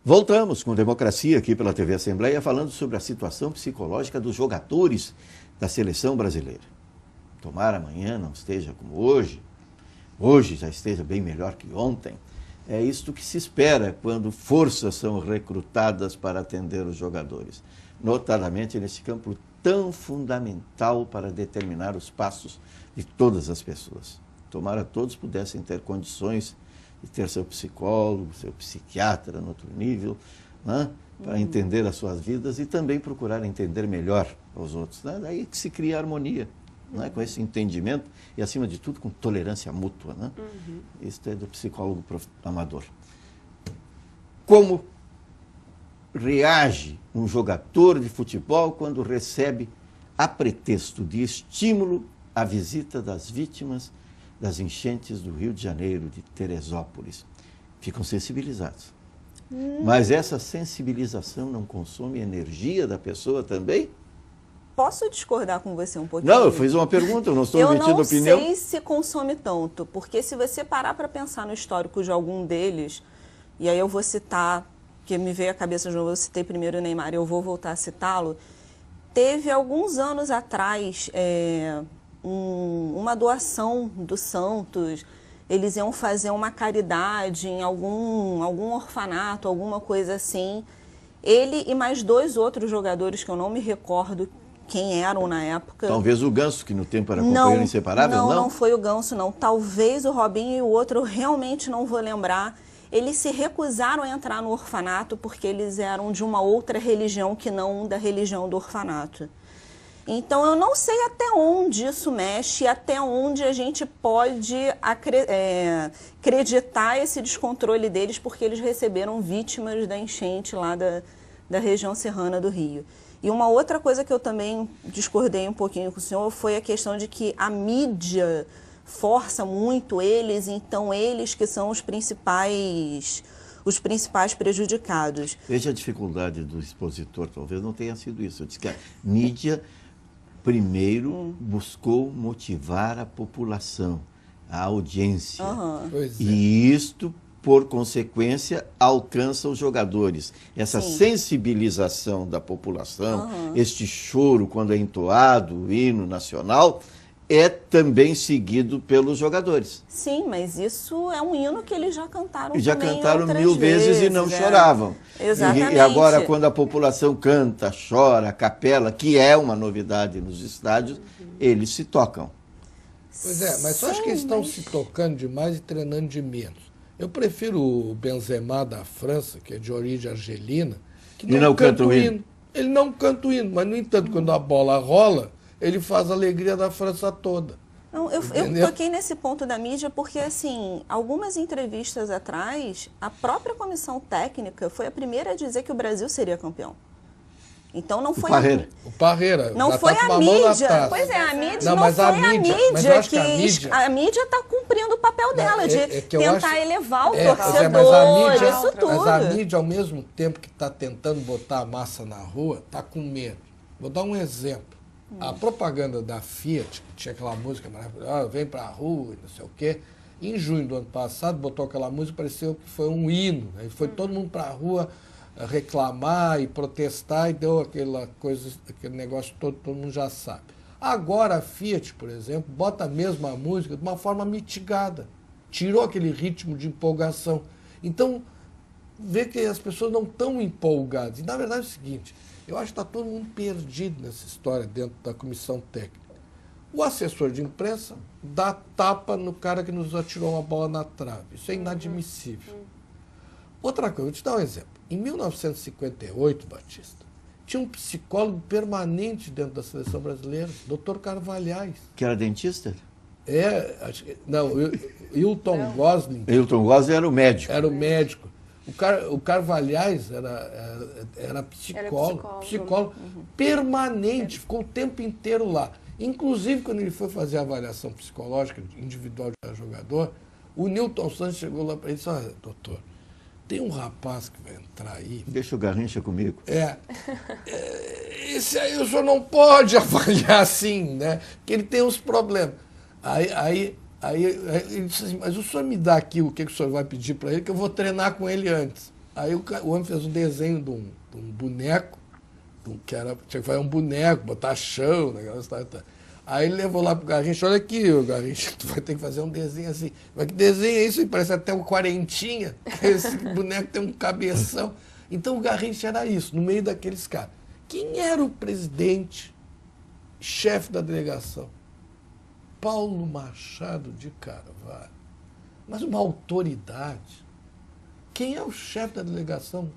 Voltamos com Democracia aqui pela TV Assembleia, falando sobre a situação psicológica dos jogadores da seleção brasileira. Tomara amanhã não esteja como hoje já esteja bem melhor que ontem. É isto que se espera quando forças são recrutadas para atender os jogadores, notadamente nesse campo tão fundamental para determinar os passos de todas as pessoas. Tomara todos pudessem ter condições de ter seu psicólogo, seu psiquiatra no outro nível, né, para entender as suas vidas e também procurar entender melhor os outros. Né? Daí que se cria harmonia, né, com esse entendimento e, acima de tudo, com tolerância mútua. Né? Isso é do psicólogo amador. Como reage um jogador de futebol quando recebe, a pretexto de estímulo, a visita das vítimas das enchentes do Rio de Janeiro, de Teresópolis? Ficam sensibilizados. Mas essa sensibilização não consome energia da pessoa também? Posso discordar com você um pouquinho? Não, eu fiz uma pergunta, eu não estou emitindo opinião. Eu não sei se consome tanto, porque se você parar para pensar no histórico de algum deles, e aí eu vou citar, que me veio à cabeça de novo, eu citei primeiro o Neymar, eu vou voltar a citá-lo, teve alguns anos atrás uma doação do Santos, eles iam fazer uma caridade em algum orfanato, alguma coisa assim. Ele e mais dois outros jogadores que eu não me recordo quem eram na época. Talvez o Ganso, que no tempo era companheiro inseparável, não? Não foi o Ganso, não. Talvez o Robinho e o outro, eu realmente não vou lembrar. Eles se recusaram a entrar no orfanato porque eles eram de uma outra religião que não da religião do orfanato. Então, eu não sei até onde isso mexe, até onde a gente pode acreditar esse descontrole deles, porque eles receberam vítimas da enchente lá da região serrana do Rio. E uma outra coisa que eu também discordei um pouquinho com o senhor foi a questão de que a mídia força muito eles, então eles que são os principais prejudicados. Veja a dificuldade do expositor, talvez não tenha sido isso. Eu disse que a mídia primeiro buscou motivar a população, a audiência. E isto, por consequência, alcança os jogadores. Essa sensibilização da população, este choro quando é entoado, o hino nacional, é também seguido pelos jogadores. Sim, mas isso é um hino que eles já cantaram já também cantaram mil vezes e não choravam. Exatamente. E agora, quando a população canta, chora, capela, que é uma novidade nos estádios, eles se tocam. Pois é, mas eu acho que eles estão se tocando demais e treinando de menos. Eu prefiro o Benzema da França, que é de origem argelina, que não canta o hino. Ele não canta o hino, mas, no entanto, quando a bola rola, ele faz a alegria da França toda. Não, eu toquei nesse ponto da mídia porque, assim, algumas entrevistas atrás, a própria comissão técnica foi a primeira a dizer que o Brasil seria campeão. Então não foi o Parreira. Não foi a mídia. Pois é, a mídia não foi a mídia que a mídia está cumprindo o papel dela de tentar elevar o torcedor, isso tudo. Mas a mídia, ao mesmo tempo que está tentando botar a massa na rua, está com medo. Vou dar um exemplo. A propaganda da Fiat, que tinha aquela música maravilhosa, vem pra rua, não sei o quê, em junho do ano passado botou aquela música, pareceu que foi um hino. Aí foi todo mundo pra rua reclamar e protestar e deu aquela coisa, aquele negócio todo mundo já sabe. Agora a Fiat, por exemplo, bota a mesma música de uma forma mitigada. Tirou aquele ritmo de empolgação. Então, vê que as pessoas não estão empolgadas. E na verdade é o seguinte, eu acho que está todo mundo perdido nessa história dentro da comissão técnica. O assessor de imprensa dá tapa no cara que nos atirou uma bola na trave. Isso é inadmissível. Outra coisa, vou te dar um exemplo. Em 1958, Batista, tinha um psicólogo permanente dentro da seleção brasileira, Dr. Carvalhais. Que era dentista? Não, Hilton Gosling. Hilton Gosling era o médico. Era o médico. O Carvalhais era psicólogo permanente, ficou o tempo inteiro lá. Inclusive, quando ele foi fazer a avaliação psicológica individual de jogador, o Nilton Santos chegou lá para ele e disse, olha, doutor, tem um rapaz que vai entrar aí. Deixa o Garrincha comigo. Esse aí o senhor não pode avaliar assim, né? Porque ele tem uns problemas. Aí ele disse assim, mas o senhor me dá aqui o que o senhor vai pedir para ele, que eu vou treinar com ele antes. Aí o homem fez um desenho de um boneco, tinha que fazer um boneco, botar chão, naquela história. Aí ele levou lá pro Garrincha, olha aqui, o Garrincha, tu vai ter que fazer um desenho assim. Mas que desenho é isso? Parece até um quarentinha, esse boneco tem um cabeção. Então o Garrincha era isso, no meio daqueles caras. Quem era o presidente, chefe da delegação? Paulo Machado de Carvalho. Mas uma autoridade. Quem é o chefe da delegação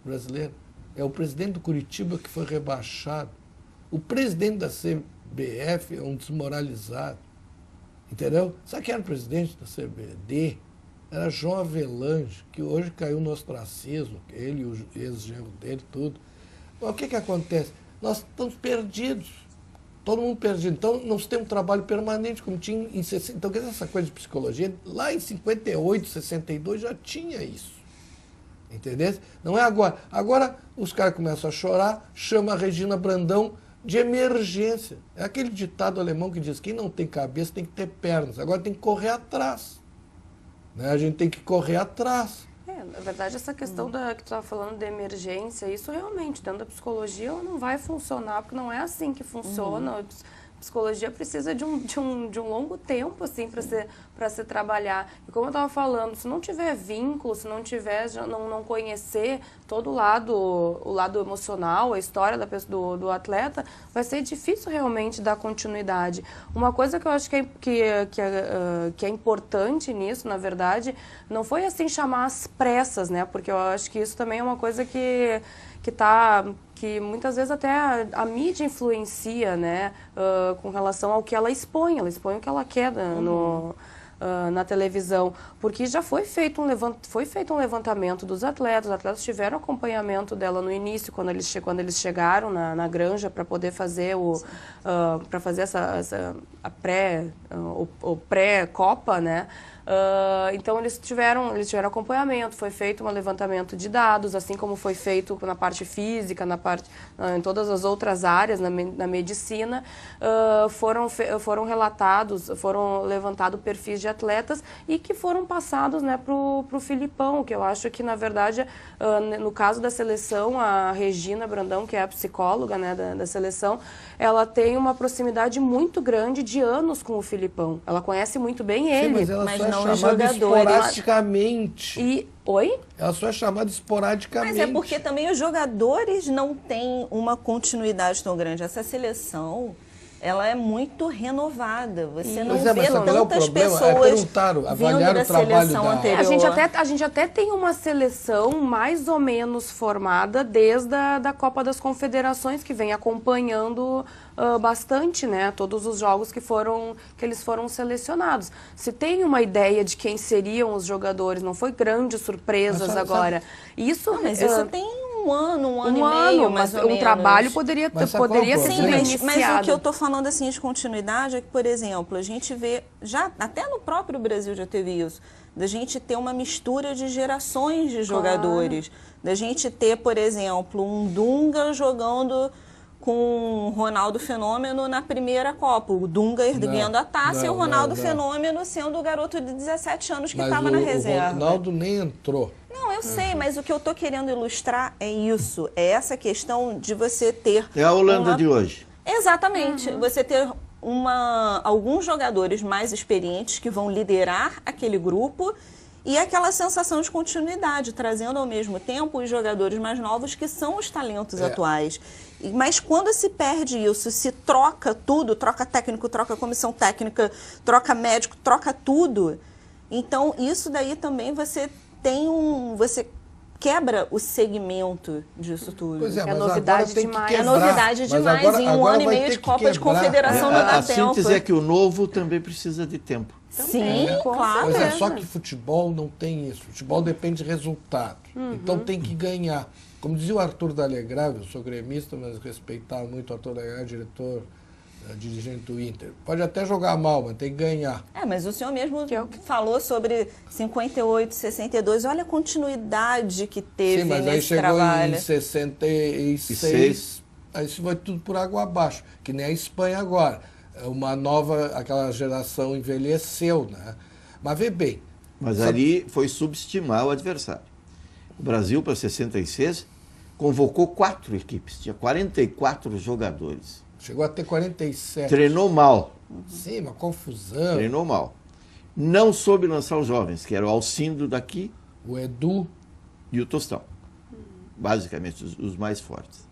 brasileira? É o presidente do Curitiba que foi rebaixado. O presidente da CBF é um desmoralizado. Entendeu? Sabe quem era o presidente da CBD? Era João Avelange, que hoje caiu no ostracismo, ele e o ex-genro dele, tudo. Mas o que acontece? Nós estamos perdidos. Todo mundo perdido. Então, nós temos um trabalho permanente, como tinha em 60. Então, essa coisa de psicologia, lá em 58, 62, já tinha isso. Entendeu? Não é agora. Agora, os caras começam a chorar, chama a Regina Brandão de emergência. É aquele ditado alemão que diz: quem não tem cabeça tem que ter pernas. Agora tem que correr atrás. Né? A gente tem que correr atrás. Na verdade, essa questão que tu estava falando de emergência, isso realmente, dentro da psicologia, não vai funcionar, porque não é assim que funciona. A psicologia precisa de um longo tempo, assim, para se trabalhar. E como eu estava falando, se não tiver vínculo, se não tiver, não conhecer todo o lado emocional, a história do atleta, vai ser difícil realmente dar continuidade. Uma coisa que eu acho que é importante nisso, na verdade, não foi assim chamar às pressas, né? Porque eu acho que isso também é uma coisa que muitas vezes até a mídia influencia, né, com relação ao que ela expõe o que ela quer na televisão, porque já foi feito um levantamento dos atletas, os atletas tiveram acompanhamento dela no início, quando eles chegaram na granja para poder fazer o pré-copa, né? Então eles tiveram acompanhamento, foi feito um levantamento de dados, assim como foi feito na parte física, em todas as outras áreas, na medicina, foram levantados perfis de atletas e que foram passados, né, para o Filipão, que eu acho que, na verdade, no caso da seleção, a Regina Brandão, que é a psicóloga, né, da seleção, ela tem uma proximidade muito grande de anos com o Filipão. Ela conhece muito bem ele. Sim, mas não é chamada esporadicamente. Oi? Ela só é chamada esporadicamente. Mas é porque também os jogadores não têm uma continuidade tão grande. Essa seleção, ela é muito renovada. Você não vê tantas pessoas vindo da seleção anterior. A gente até tem uma seleção mais ou menos formada desde a Copa das Confederações, que vem acompanhando bastante, né, todos os jogos que eles foram selecionados. Se tem uma ideia de quem seriam os jogadores, não foi grandes surpresas agora. Isso tem um ano e meio, mas um trabalho poderia ser iniciado. Mas o que eu estou falando assim de continuidade é que, por exemplo, a gente vê, já até no próprio Brasil já teve isso, da gente ter uma mistura de gerações de jogadores, da gente ter, por exemplo, um Dunga jogando com o Ronaldo Fenômeno na primeira Copa, o Dunga erguendo a taça e o Ronaldo Fenômeno sendo o garoto de 17 anos que estava na reserva. O Ronaldo nem entrou. Não, eu sei, mas o que eu estou querendo ilustrar é isso, é essa questão de você ter... É a Holanda de hoje. Exatamente, você ter alguns jogadores mais experientes que vão liderar aquele grupo e aquela sensação de continuidade, trazendo ao mesmo tempo os jogadores mais novos que são os talentos atuais. Mas quando se perde isso, se troca tudo, troca técnico, troca comissão técnica, troca médico, troca tudo, então isso daí também você quebra o segmento disso tudo. Pois é, mas novidade demais. É novidade demais. Em um ano e meio de Copa de Confederação não dá tempo. A síntese é que o novo também precisa de tempo. Sim, claro. Pois é, só que futebol não tem isso. Futebol depende de resultado. Então tem que ganhar. Como dizia o Arthur D'Alegrave, eu sou gremista, mas respeitava muito o Arthur D'Alegrave, diretor, dirigente do Inter. Pode até jogar mal, mas tem que ganhar. Mas o senhor mesmo falou sobre 58, 62. Olha a continuidade que teve nesse trabalho. Sim, mas aí chegou em 66, aí isso foi tudo por água abaixo, que nem a Espanha agora. Aquela geração envelheceu, né? Mas vê bem. Mas ali foi subestimar o adversário. O Brasil, para 66, convocou 4 equipes, tinha 44 jogadores. Chegou a ter 47. Treinou mal. Sim, uma confusão. Treinou mal. Não soube lançar os jovens, que era o Alcindo daqui O Edu. e o Tostão. Basicamente, os mais fortes.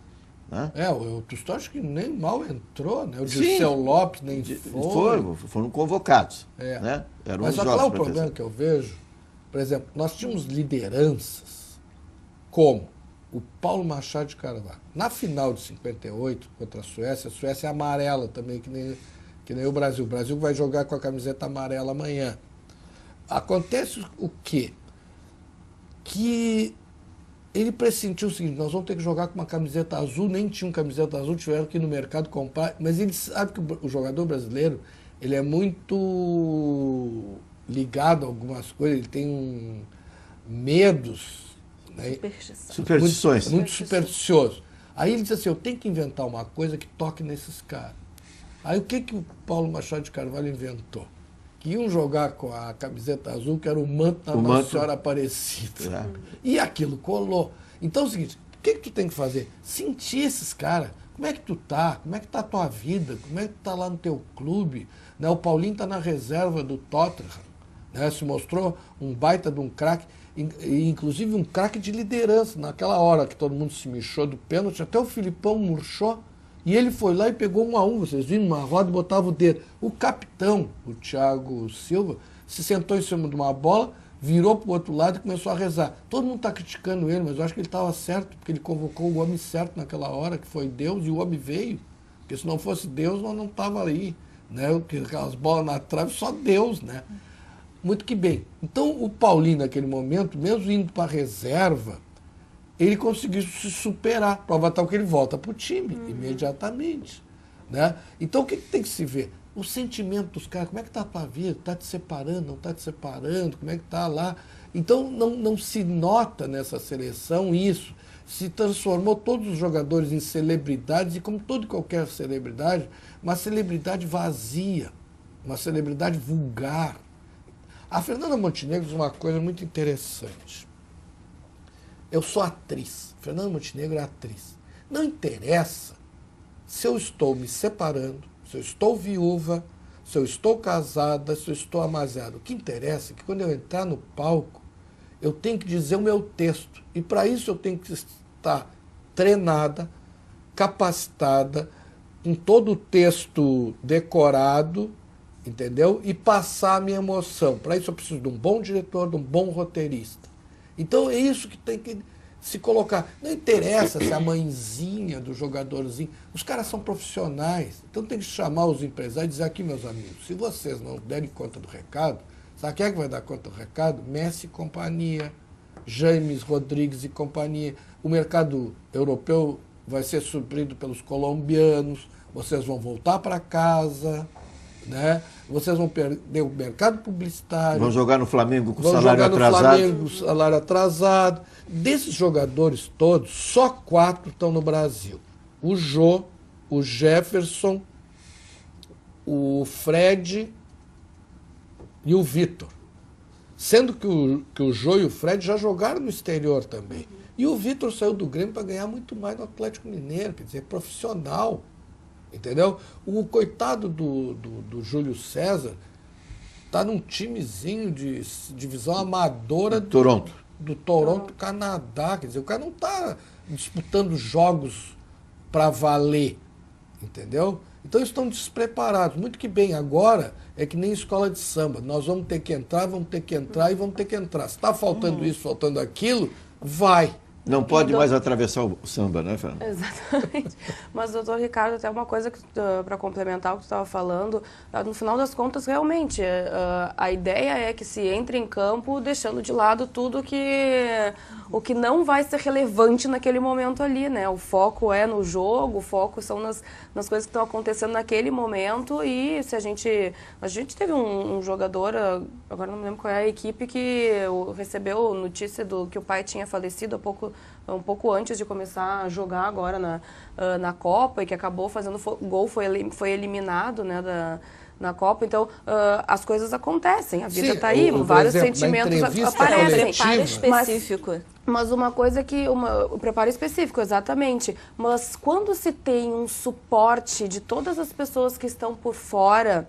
Né? O Tostão acho que nem mal entrou, né? O Sim. Dirceu Lopes nem foi. Foram convocados. É. Né? Eram Mas os só que jovens lá o pra problema pensar. que eu vejo, por exemplo, nós tínhamos lideranças como o Paulo Machado de Carvalho. Na final de 58, contra a Suécia é amarela também, que nem o Brasil. O Brasil vai jogar com a camiseta amarela amanhã. Acontece o quê? Que ele pressentiu o seguinte, nós vamos ter que jogar com uma camiseta azul, nem tinham camiseta azul, tiveram que ir no mercado comprar, mas ele sabe que o jogador brasileiro, ele é muito ligado a algumas coisas, ele tem medos, né? Superstições. Muito supersticioso. Aí ele disse assim, eu tenho que inventar uma coisa que toque nesses caras. Aí o que o Paulo Machado de Carvalho inventou? Que iam jogar com a camiseta azul, que era o manto da Nossa Senhora Aparecida. É. E aquilo colou. Então é o seguinte, o que tu tem que fazer? Sentir esses caras. Como é que tu tá? Como é que tá a tua vida? Como é que tu tá lá no teu clube? Né? O Paulinho tá na reserva do Tottenham. Né? Se mostrou um baita de um craque, inclusive um craque de liderança. Naquela hora que todo mundo se mexeu do pênalti, até o Filipão murchou. E ele foi lá e pegou 1 a 1, vocês viram, uma roda e botava o dedo. O capitão, o Thiago Silva, se sentou em cima de uma bola, virou para o outro lado e começou a rezar. Todo mundo está criticando ele, mas eu acho que ele estava certo, porque ele convocou o homem certo naquela hora, que foi Deus, e o homem veio. Porque se não fosse Deus, nós não estava aí. Né? Aquelas bolas na trave, só Deus, né? Muito que bem. Então, o Paulinho, naquele momento, mesmo indo para a reserva, ele conseguiu se superar. Prova tal que ele volta para o time imediatamente. Né? Então, o que tem que se ver? O sentimento dos caras, como é que está a tua vida? Está te separando, não está te separando? Como é que está lá? Então, não se nota nessa seleção isso. Se transformou todos os jogadores em celebridades, e como toda e qualquer celebridade, uma celebridade vazia, uma celebridade vulgar. A Fernanda Montenegro diz uma coisa muito interessante. Eu sou atriz. Fernanda Montenegro é atriz. Não interessa se eu estou me separando, se eu estou viúva, se eu estou casada, se eu estou amazada. O que interessa é que quando eu entrar no palco, eu tenho que dizer o meu texto. E para isso eu tenho que estar treinada, capacitada, com todo o texto decorado, entendeu? E passar a minha emoção. Para isso eu preciso de um bom diretor, de um bom roteirista. Então é isso que tem que se colocar. Não interessa se a mãezinha do jogadorzinho. Os caras são profissionais. Então tem que chamar os empresários e dizer aqui, meus amigos, se vocês não derem conta do recado, sabe quem é que vai dar conta do recado? Messi e companhia, James Rodrigues e companhia. O mercado europeu vai ser suprido pelos colombianos, vocês vão voltar para casa, né? Vocês vão perder o mercado publicitário. Vão jogar no Flamengo com vão salário jogar no atrasado. Flamengo, salário atrasado. Desses jogadores todos, só 4 estão no Brasil. O Jô, o Jefferson, o Fred e o Vitor. Sendo que o Jô e o Fred já jogaram no exterior também. E o Vitor saiu do Grêmio para ganhar muito mais no Atlético Mineiro, quer dizer, profissional. Entendeu? O coitado do Júlio César está num timezinho de divisão amadora do Toronto, Canadá. Quer dizer, o cara não está disputando jogos para valer. Entendeu? Então eles estão despreparados. Muito que bem, agora é que nem escola de samba. Nós vamos ter que entrar e vamos ter que entrar. Se está faltando isso, faltando aquilo, vai. Não pode mais atravessar o samba, né, Fernanda? Exatamente. Mas, doutor Ricardo, até uma coisa para complementar o que você estava falando, no final das contas, realmente, a ideia é que se entre em campo deixando de lado tudo o que não vai ser relevante naquele momento ali, né? O foco é no jogo, o foco são nas coisas que estão acontecendo naquele momento, e se a gente teve um jogador, agora não me lembro qual é a equipe, que recebeu notícia que o pai tinha falecido um pouco antes de começar a jogar agora na Copa, e que acabou fazendo gol, foi eliminado, né, na Copa. Então, as coisas acontecem, a vida está aí, vários exemplo, sentimentos na aparecem. Preparo específico. Mas uma coisa o preparo específico, exatamente. Mas quando se tem um suporte de todas as pessoas que estão por fora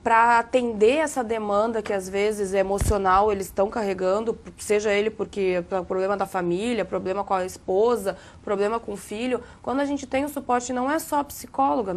para atender essa demanda que às vezes é emocional eles estão carregando, seja ele porque problema da família, problema com a esposa, problema com o filho, quando a gente tem o suporte não é só a psicóloga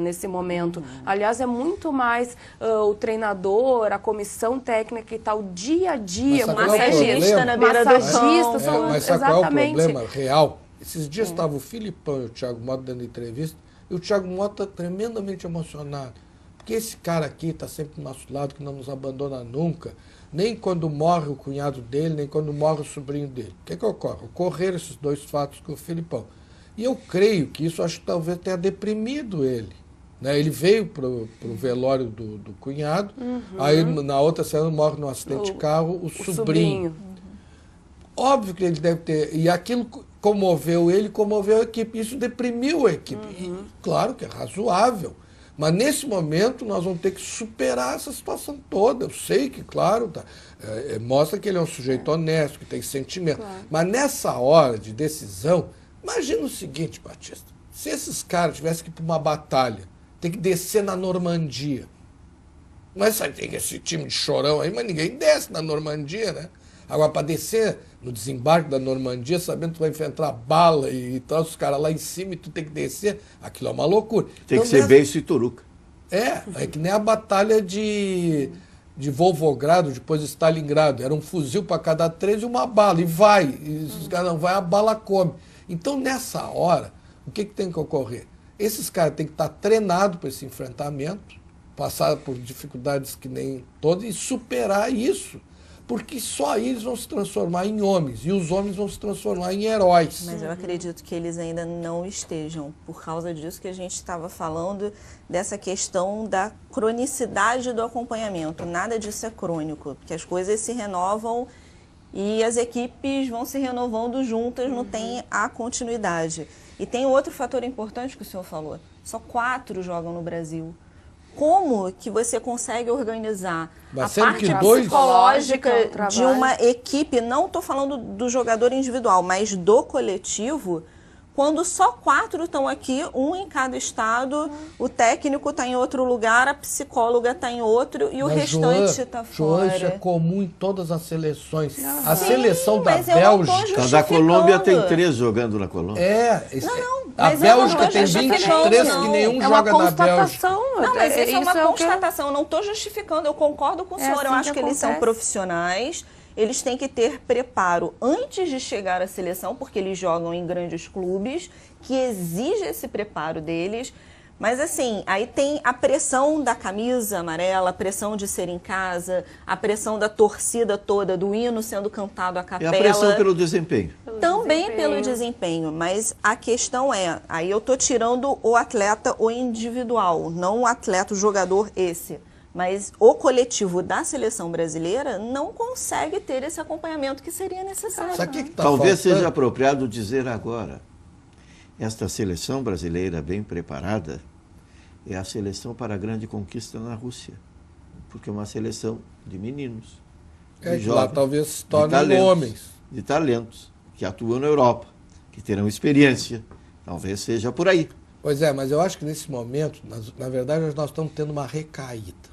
nesse momento. Aliás, é muito mais o treinador, a comissão técnica e tal, dia a dia, massagista na beira do massagista, mas sabe qual é o problema real? Esses dias estava o Filipão e o Thiago Mota dando entrevista, e o Thiago Mota tremendamente emocionado. Porque esse cara aqui está sempre do nosso lado, que não nos abandona nunca, nem quando morre o cunhado dele, nem quando morre o sobrinho dele. O que ocorre? Ocorreram esses dois fatos com o Filipão. E eu creio que isso, acho que talvez tenha deprimido ele. Né? Ele veio para o velório do cunhado, aí na outra semana morre num acidente de carro o sobrinho. Óbvio que ele deve ter... E aquilo comoveu ele, comoveu a equipe. Isso deprimiu a equipe. E, claro que é razoável. Mas nesse momento nós vamos ter que superar essa situação toda. Eu sei que, claro, mostra que ele é um sujeito honesto, que tem sentimento. Claro. Mas nessa hora de decisão, imagina o seguinte, Batista. Se esses caras tivessem que ir para uma batalha, tem que descer na Normandia. Mas tem esse time de chorão aí, mas ninguém desce na Normandia, né? Agora, para descer no desembarque da Normandia, sabendo que tu vai enfrentar bala e tal, os caras lá em cima e tu tem que descer, aquilo é uma loucura. Tem então, que ser beiço e Toruca. É que nem a batalha de Volgogrado, depois de Stalingrado. Era um fuzil para cada 3 e uma bala, e vai. E os caras não vai, a bala come. Então, nessa hora, o que tem que ocorrer? Esses caras têm que estar treinados para esse enfrentamento, passar por dificuldades que nem todas e superar isso. Porque só aí eles vão se transformar em homens, e os homens vão se transformar em heróis. Mas eu acredito que eles ainda não estejam, por causa disso que a gente estava falando, dessa questão da cronicidade do acompanhamento. Nada disso é crônico, porque as coisas se renovam e as equipes vão se renovando juntas, não tem a continuidade. E tem outro fator importante que o senhor falou, só 4 jogam no Brasil. Como que você consegue organizar a parte psicológica de uma equipe, não estou falando do jogador individual, mas do coletivo, quando só 4 estão aqui, um em cada estado, o técnico está em outro lugar, a psicóloga está em outro e o restante está fora. Isso é comum em todas as seleções. A seleção da Bélgica... Da Colômbia tem 3 jogando na Colômbia. A Bélgica tem 23 que nenhum joga na Bélgica. Não, mas isso é uma constatação, eu não estou justificando, eu concordo com o senhor, eu acho que eles são profissionais, eles têm que ter preparo antes de chegar à seleção, porque eles jogam em grandes clubes, que exige esse preparo deles. Mas assim, aí tem a pressão da camisa amarela, a pressão de ser em casa, a pressão da torcida toda, do hino sendo cantado à capela. E a pressão pelo desempenho. Também pelo desempenho, mas a questão é, aí eu estou tirando o atleta, o individual, não o atleta, o jogador esse. Mas o coletivo da seleção brasileira não consegue ter esse acompanhamento que seria necessário. Talvez seja apropriado dizer agora, esta seleção brasileira bem preparada é a seleção para a grande conquista na Rússia, porque é uma seleção de meninos, de jovens, lá talvez se tornem homens. De talentos, que atuam na Europa, que terão experiência, talvez seja por aí. Pois é, mas eu acho que nesse momento, na verdade, nós estamos tendo uma recaída.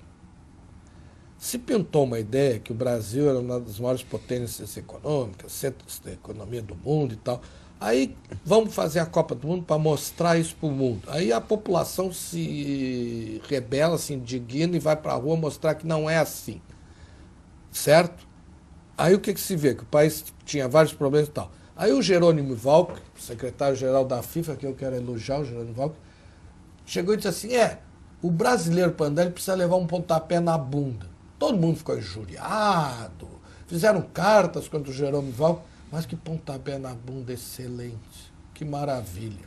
Se pintou uma ideia que o Brasil era uma das maiores potências econômicas, centros da economia do mundo e tal, aí vamos fazer a Copa do Mundo para mostrar isso para o mundo. Aí a população se rebela, se indigna e vai para a rua mostrar que não é assim. Certo? Aí o que se vê? Que o país tinha vários problemas e tal. Aí o Jerônimo Valk, secretário-geral da FIFA, que eu quero elogiar o Jerônimo Valk, chegou e disse assim, o brasileiro para andar ele precisa levar um pontapé na bunda. Todo mundo ficou injuriado, fizeram cartas contra o Jerônimo Valk, mas que pontapé na bunda excelente, que maravilha.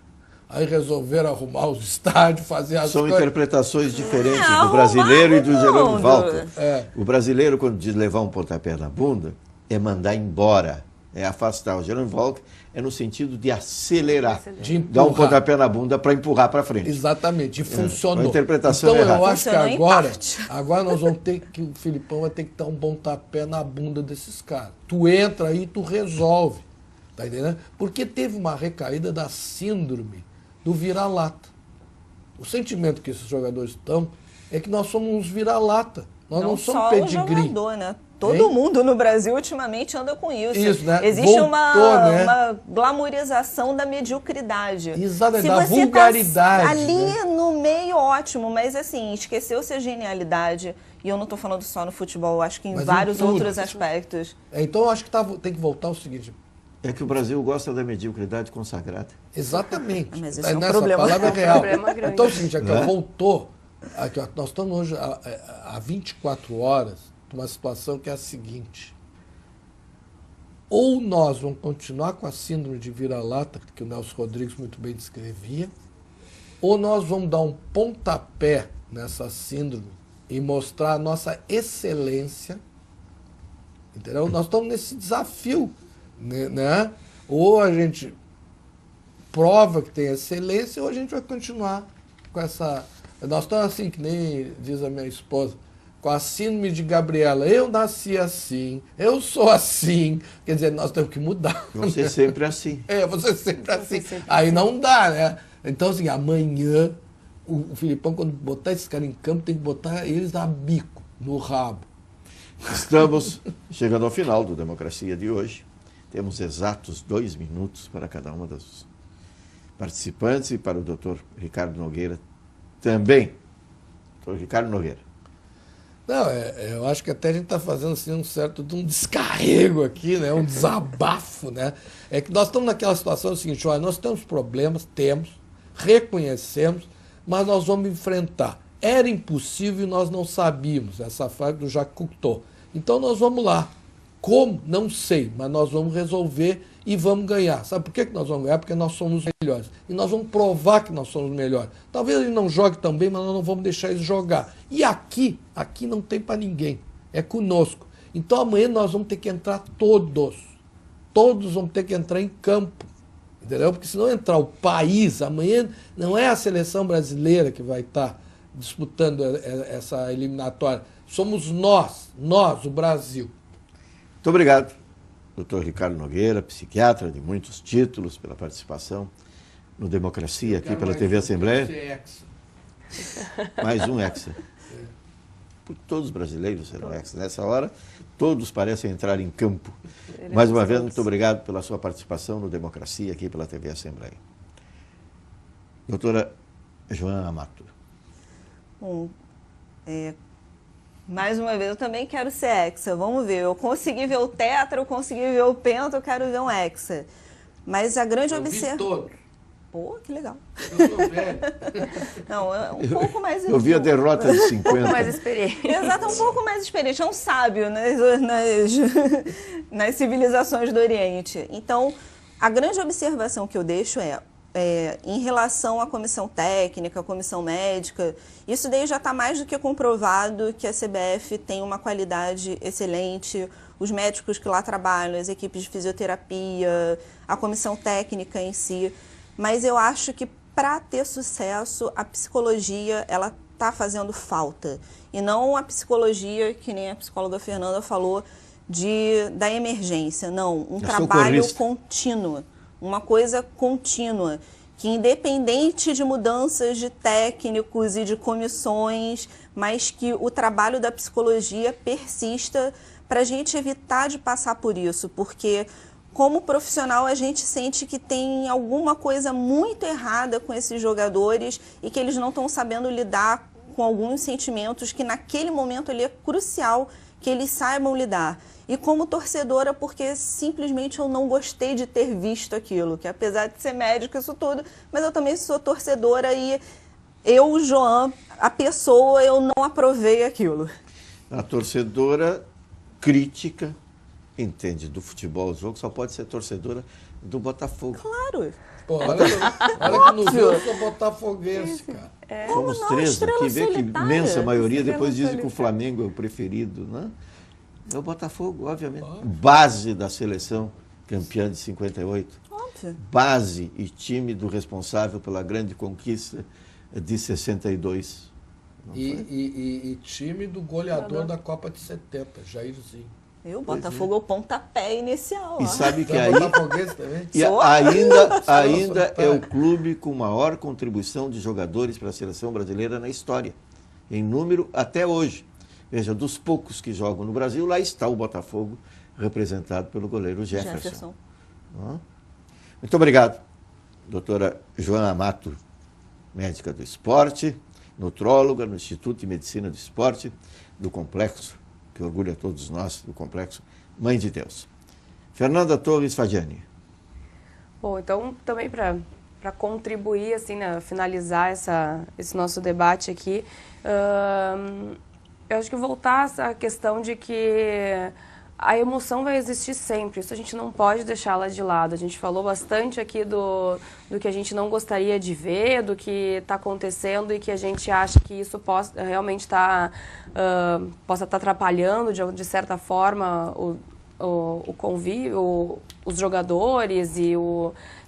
Aí resolveram arrumar os estádios, fazer as coisas. São interpretações diferentes do brasileiro e do Jerônimo Valk. O brasileiro, quando diz levar um pontapé na bunda, é mandar embora. é afastar. O German Volk é no sentido de acelerar, De dar um empurrar. pontapé na bunda para empurrar para frente. Exatamente, e funcionou. uma interpretação então errada. eu acho que Funcionou em agora, parte. agora nós vamos ter que, o Filipão vai ter que dar um pontapé na bunda desses caras. Tu entra aí, tu resolve, tá entendendo? Porque teve uma recaída da síndrome do vira-lata. O sentimento que esses jogadores estão é que nós somos uns vira-lata. Nós não somos só pedigree. o jogador, né? Todo Hein? mundo no Brasil ultimamente anda com isso. Isso, né? Existe Voltou, né? uma glamorização da mediocridade. Exatamente, Se da você vulgaridade, tá ali né? no meio, ótimo, mas assim, esqueceu-se a genialidade. E eu não estou falando só no futebol, eu acho que em Mas em vários tudo. outros aspectos. Então eu acho que tem que voltar ao seguinte. É que o Brasil gosta da mediocridade consagrada. exatamente. Mas isso é um Nessa problema. palavra é É um real. problema grande. Então é o seguinte, aqui, ó, Né? voltou. Aqui, ó, nós estamos hoje há 24 horas numa situação que é a seguinte. Ou nós vamos continuar com a síndrome de vira-lata, que o Nelson Rodrigues muito bem descrevia, ou nós vamos dar um pontapé nessa síndrome e mostrar a nossa excelência. Entendeu? Nós estamos nesse desafio, né? Ou a gente prova que tem excelência, ou a gente vai continuar com essa... Nós estamos assim, que nem diz a minha esposa, com a síndrome de Gabriela. Eu nasci assim, eu sou assim. Quer dizer, nós temos que mudar. Você né? sempre assim. Você sempre assim. sempre Aí não dá, né? Então, assim, amanhã, o Filipão, quando botar esses caras em campo, tem que botar eles a bico, no rabo. Estamos chegando ao final do Democracia de hoje. Temos exatos 2 minutos para cada uma das participantes e para o doutor Ricardo Nogueira também. Doutor Ricardo Nogueira. Não, eu acho que até a gente está fazendo assim, um certo de um descarrego aqui, né? Um desabafo, né? É que nós estamos naquela situação seguinte, olha, nós temos problemas, reconhecemos, mas nós vamos enfrentar. Era impossível e nós não sabíamos, essa frase do Jacques Cousteau. Então nós vamos lá. Como? Não sei, mas nós vamos resolver e vamos ganhar. Sabe por que nós vamos ganhar? Porque nós somos melhores. E nós vamos provar que nós somos melhores. Talvez ele não jogue tão bem, mas nós não vamos deixar ele jogar. E aqui não tem para ninguém. É conosco. Então amanhã nós vamos ter que entrar todos. Todos vão ter que entrar em campo. Entendeu? Porque se não entrar o país, amanhã não é a seleção brasileira que vai estar disputando essa eliminatória. Somos nós, o Brasil. Muito obrigado, doutor Ricardo Nogueira, psiquiatra de muitos títulos, pela participação no Democracia, aqui pela TV Assembleia. Mais um Hexa. Porque todos os brasileiros serão Hexa. Nessa hora, todos parecem entrar em campo. Mais uma vez, muito obrigado pela sua participação no Democracia, aqui pela TV Assembleia. Doutora Joana Amato. Bom, mais uma vez, eu também quero ser hexa. Vamos ver. Eu consegui ver o tetra, eu consegui ver o penta, eu quero ver um hexa. Mas a grande observação... Pô, que legal. Eu sou velho. Não, é um pouco mais... Eu vi a derrota de 50. Mais experiente. Exato, um pouco mais experiente. É um sábio nas civilizações do Oriente. Então, a grande observação que eu deixo em relação à comissão técnica, à comissão médica, isso daí já está mais do que comprovado que a CBF tem uma qualidade excelente, os médicos que lá trabalham, as equipes de fisioterapia, a comissão técnica em si, mas eu acho que para ter sucesso, a psicologia, ela está fazendo falta. E não a psicologia, que nem a psicóloga Fernanda falou, da emergência, não, um trabalho contínuo. Uma coisa contínua, que independente de mudanças de técnicos e de comissões, mas que o trabalho da psicologia persista para a gente evitar de passar por isso, porque como profissional a gente sente que tem alguma coisa muito errada com esses jogadores e que eles não estão sabendo lidar com alguns sentimentos que naquele momento ali é crucial que eles saibam lidar. E como torcedora, porque simplesmente eu não gostei de ter visto aquilo, que apesar de ser médica, isso tudo, mas eu também sou torcedora e eu, Joan, a pessoa, eu não aprovei aquilo. A torcedora crítica, entende do futebol, o jogo só pode ser torcedora do Botafogo. Claro. Pô, olha que no jogo eu sou botafoguense, cara. Somos não, três estrela aqui, vê que solitária. imensa maioria Estrela depois dizem que o solitária. Flamengo é o preferido, né? É o Botafogo, obviamente. Base da seleção campeã de 58. Óbvio. Base e time do responsável pela grande conquista de 62. E time do goleador da Copa de 70, Jairzinho. O Botafogo é o pontapé inicial. E ó. sabe que Então, aí... botafoguense também? E Sou. ainda Sou. é o clube com maior contribuição de jogadores para a seleção brasileira na história, em número até hoje. Veja, dos poucos que jogam no Brasil, lá está o Botafogo, representado pelo goleiro Jefferson. Muito obrigado, doutora Joana Amato, médica do esporte, nutróloga no Instituto de Medicina do Esporte, do Complexo, que orgulha todos nós, do Complexo Mãe de Deus. Fernanda Torres Fagiani. Bom, então também para contribuir, assim, né, finalizar esse nosso debate aqui, eu acho que voltar à questão de que a emoção vai existir sempre, isso a gente não pode deixá-la de lado. A gente falou bastante aqui do que a gente não gostaria de ver, do que está acontecendo e que a gente acha que isso realmente possa estar atrapalhando, de certa forma, o convívio, os jogadores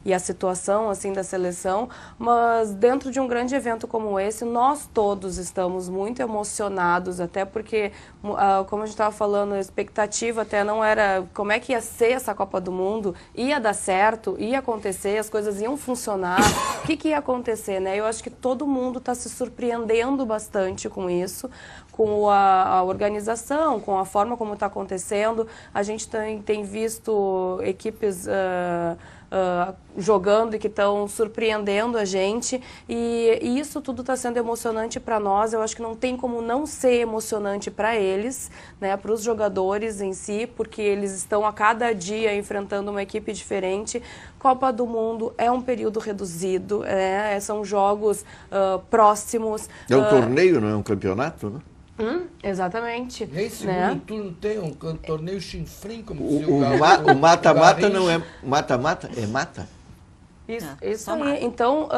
e a situação assim da seleção, mas dentro de um grande evento como esse, nós todos estamos muito emocionados, até porque, como a gente estava falando, a expectativa até não era como é que ia ser essa Copa do Mundo, ia dar certo, ia acontecer, as coisas iam funcionar, o que ia acontecer, né? Eu acho que todo mundo está se surpreendendo bastante com isso, com a organização, com a forma como está acontecendo. A gente tem visto equipes jogando e que estão surpreendendo a gente, e isso tudo está sendo emocionante para nós. Eu acho que não tem como não ser emocionante para eles, né, para os jogadores em si, porque eles estão a cada dia enfrentando uma equipe diferente. Copa do Mundo é um período reduzido, são jogos próximos. É um torneio, não é um campeonato, né? Exatamente. Nem segundo turno tem um torneio chinfrim, como dizia O mata-mata não é mata-mata, é mata. Isso aí. Então,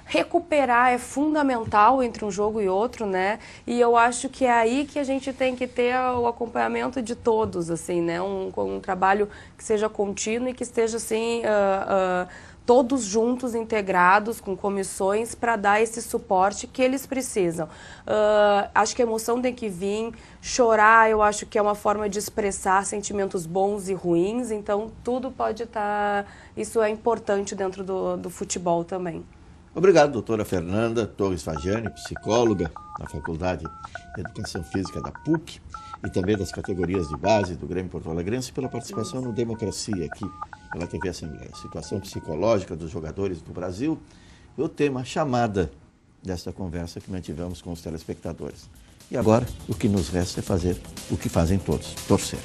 recuperar é fundamental entre um jogo e outro, né? E eu acho que é aí que a gente tem que ter o acompanhamento de todos, assim, né? Um trabalho que seja contínuo e que esteja, assim, todos juntos, integrados, com comissões, para dar esse suporte que eles precisam. Acho que a emoção tem que vir. Chorar, eu acho que é uma forma de expressar sentimentos bons e ruins, então tudo pode estar... Isso é importante dentro do futebol também. Obrigado, doutora Fernanda Torres Fagiani, psicóloga na Faculdade de Educação Física da PUC e também das categorias de base do Grêmio Porto Alegrense, pela participação no Democracia aqui pela TV Assembleia. Situação psicológica dos jogadores do Brasil e o tema chamada desta conversa que mantivemos com os telespectadores. E agora, o que nos resta é fazer o que fazem todos, torcer.